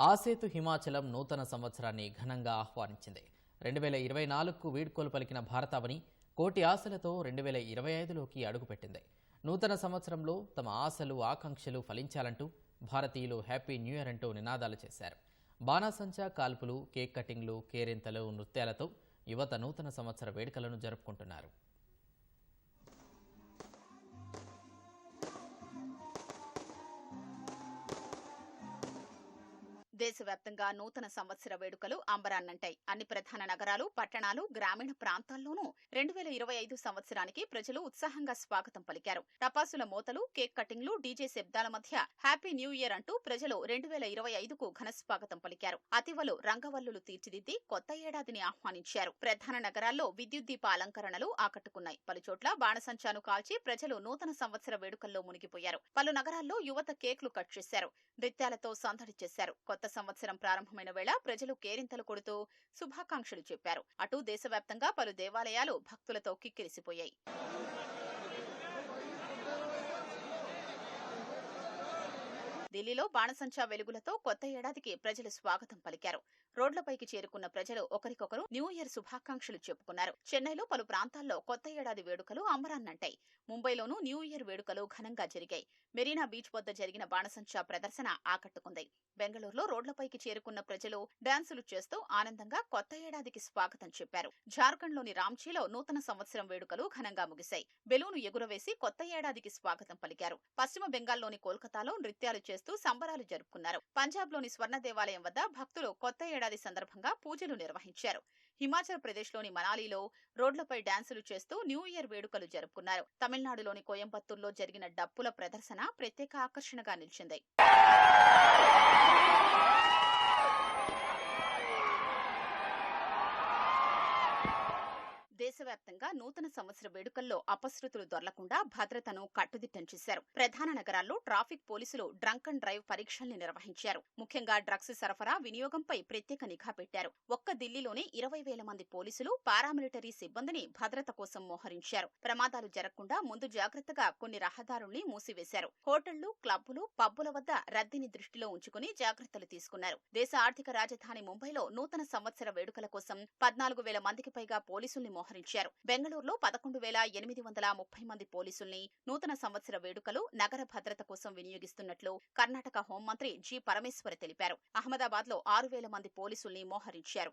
ఆసేతు హిమాచలం నూతన సంవత్సరాన్ని ఘనంగా ఆహ్వానించింది. 2024కు వీడ్కోలు పలికిన భారతావని కోటి ఆశలతో 2025లోకి అడుగుపెట్టింది. నూతన సంవత్సరంలో తమ ఆశలు ఆకాంక్షలు ఫలించాలంటూ భారతీయులు హ్యాపీ న్యూ ఇయర్ అంటూ నినాదాలు చేశారు. బాణాసంచా కాల్పులు, కేక్ కటింగ్లు, కేరింతలు, నృత్యాలతో యువత నూతన సంవత్సర వేడుకలను జరుపుకుంటున్నారు. దేశవ్యాప్తంగా నూతన సంవత్సర వేడుకలు అంబరాన్నంటాయి. అన్ని ప్రధాన నగరాలు, పట్టణాలు, గ్రామీణ ప్రాంతాల్లోనూ 2025 సంవత్సరానికి ప్రజలు ఉత్సాహంగా స్వాగతం పలికారు. టపాసుల మోతలు, కేక్ కటింగ్లు, డీజే శబ్దాల మధ్య హ్యాపీ న్యూ ఇయర్ అంటూ ప్రజలు 2025కు ఘనస్వాగతం పలికారు. అతివలు రంగవల్లులు తీర్చిదిద్ది కొత్త ఏడాదిని ఆహ్వానించారు. ప్రధాన నగరాల్లో విద్యుత్ దీప అలంకరణలు ఆకట్టుకున్నాయి. పలుచోట్ల బాణసంచాను కాల్చి ప్రజలు నూతన సంవత్సర వేడుకల్లో మునిగిపోయారు. పలు నగరాల్లో యువత కేక్లు కట్ చేశారు. నృత్యాలతో సందడి చేశారు. కొత్త సంవత్సరం ప్రారంభమైన వేళ ప్రజలు కేరింతలు కొడుతూ శుభాకాంక్షలు చెప్పారు. అటు దేశవ్యాప్తంగా పలు దేవాలయాలు భక్తులతో కిక్కిరిసిపోయాయి. ఢిల్లీలో బాణసంచా వెలుగులతో కొత్త ఏడాదికి ప్రజలు స్వాగతం పలికారు. రోడ్లపైకి చేరుకున్న ప్రజలు ఒకరికొకరు న్యూ ఇయర్ శుభాకాంక్షలు చెప్పుకున్నారు. చెన్నైలో పలు ప్రాంతాల్లో కొత్త ఏడాది వేడుకలు అంబరాన్నంటాయి. ముంబైలోనూ న్యూ ఇయర్ వేడుకలు ఘనంగా జరిగాయి. మెరీనా బీచ్ వద్ద జరిగిన బాణసంచా ప్రదర్శన ఆకట్టుకుంది. బెంగళూరులో రోడ్లపైకి చేరుకున్న ప్రజలు డాన్సులు చేస్తూ ఆనందంగా కొత్త ఏడాదికి స్వాగతం చెప్పారు. జార్ఖండ్లోని రాంచీలో నూతన సంవత్సరం వేడుకలు ఘనంగా ముగిశాయి. బెలూను ఎగురవేసి కొత్త ఏడాదికి స్వాగతం పలికారు. పశ్చిమ బెంగాల్లోని కోల్కతాలో నృత్యాలు చేస్తూ సంబరాలు జరుపుకున్నారు. పంజాబ్లోని స్వర్ణ దేవాలయం వద్ద భక్తులు కొత్త ఏడాది సందర్భంగా పూజలు నిర్వహించారు. హిమాచల్ ప్రదేశ్లోని మనాలిలో రోడ్లపై డాన్సులు చేస్తూ న్యూ ఇయర్ వేడుకలు జరుపుకున్నారు. తమిళనాడులోని కోయంబత్తూర్లో జరిగిన డప్పుల ప్రదర్శన ప్రత్యేక ఆకర్షణగా నిలిచింది. దేశవ్యాప్తంగా నూతన సంవత్సర వేడుకల్లో అపశృతులు దొరలకుండా భద్రతను కట్టుదిట్టం చేశారు. ప్రధాన నగరాల్లో ట్రాఫిక్ పోలీసులు డ్రంక్ అండ్ డ్రైవ్ పరీక్షల్ని నిర్వహించారు. ముఖ్యంగా డ్రగ్స్ సరఫరా, వినియోగంపై ప్రత్యేక నిఘా పెట్టారు. ఒక్క ఢిల్లీలోనే 20,000 మంది పోలీసులు, పారామిలిటరీ సిబ్బందిని భద్రత కోసం మోహరించారు. ప్రమాదాలు జరగకుండా ముందు జాగ్రత్తగా కొన్ని రహదారుల్ని మూసివేశారు. హోటళ్లు, క్లబ్బులు, పబ్బుల వద్ద రద్దీని దృష్టిలో ఉంచుకుని జాగ్రత్తలు తీసుకున్నారు. దేశ ఆర్థిక రాజధాని ముంబైలో నూతన సంవత్సర వేడుకల కోసం 14,000 మందికి పైగా పోలీసుల్ని మోహరించారు. బెంగళూరులో 11,830 మంది పోలీసుల్ని నూతన సంవత్సర వేడుకలు, నగర భద్రత కోసం వినియోగిస్తున్నట్లు కర్ణాటక హోంమంత్రి జి. పరమేశ్వర్ తెలిపారు. అహ్మదాబాద్లో 6,000 మంది పోలీసుల్ని మోహరించారు.